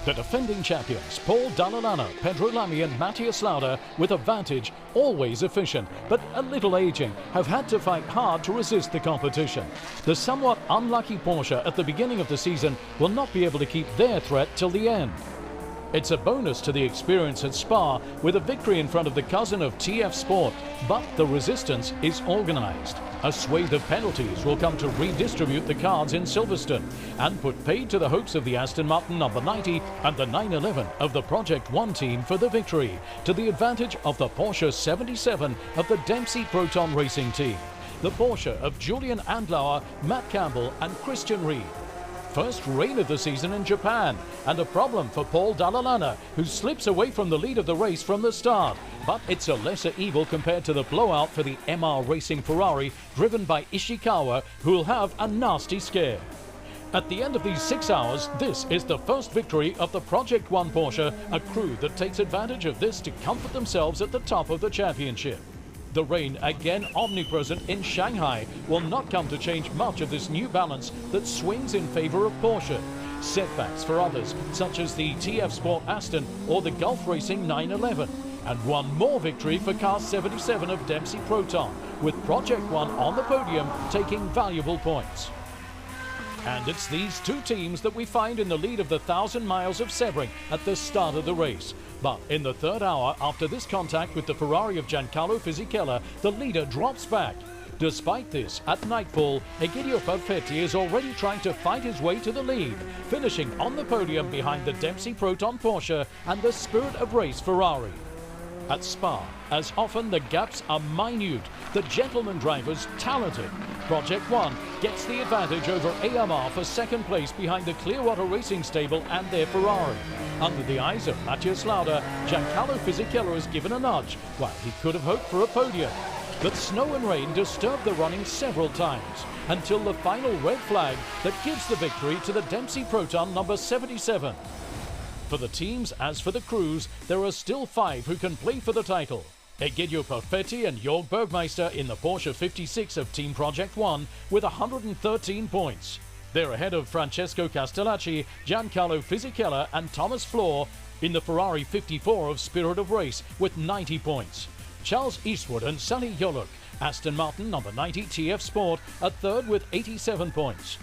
The defending champions, Paul Dalla Lana, Pedro Lamy and Matthias Lauda, with advantage, always efficient, but a little aging, have had to fight hard to resist the competition. The somewhat unlucky Porsche at the beginning of the season will not be able to keep their threat till the end. It's a bonus to the experience at Spa with a victory in front of the cousin of TF Sport, but the resistance is organised. A swathe of penalties will come to redistribute the cards in Silverstone and put paid to the hopes of the Aston Martin number 90 and the 911 of the Project 1 team for the victory, to the advantage of the Porsche 77 of the Dempsey-PROTON racing team. The Porsche of Julian Andlauer, Matt Campbell and Christian Ried. First rain of the season in Japan, and a problem for Paul Dalla Lana, who slips away from the lead of the race from the start. But it's a lesser evil compared to the blowout for the MR Racing Ferrari, driven by Ishikawa, who'll have a nasty scare. At the end of these 6 hours, this is the first victory of the Project 1 Porsche, a crew that takes advantage of this to comfort themselves at the top of the championship. The rain, again omnipresent in Shanghai, will not come to change much of this new balance that swings in favour of Porsche. Setbacks for others, such as the TF Sport Aston or the Gulf Racing 911. And one more victory for Car 77 of Dempsey-PROTON, with Project 1 on the podium taking valuable points. And it's these two teams that we find in the lead of the 1,000 miles of Sebring at the start of the race. But in the third hour, after this contact with the Ferrari of Giancarlo Fisichella, the leader drops back. Despite this, at nightfall, Egidio Perfetti is already trying to fight his way to the lead, finishing on the podium behind the Dempsey-PROTON Porsche and the Spirit of Race Ferrari. At Spa, as often, the gaps are minute, the gentleman drivers talented. Project 1 gets the advantage over AMR for second place behind the Clearwater Racing Stable and their Ferrari. Under the eyes of Matthias Lauda, Giancarlo Fisichella is given a nudge, while he could have hoped for a podium. But snow and rain disturbed the running several times, until the final red flag that gives the victory to the Dempsey-PROTON number 77. For the teams as for the crews, there are still 5 who can play for the title. Egidio Perfetti and Jörg Bergmeister in the Porsche 56 of Team Project 1 with 113 points. They're ahead of Francesco Castellacci, Giancarlo Fisichella and Thomas Flohr in the Ferrari 54 of Spirit of Race with 90 points. Charles Eastwood and Sally Yoluk, Aston Martin number 90 TF Sport, are third with 87 points.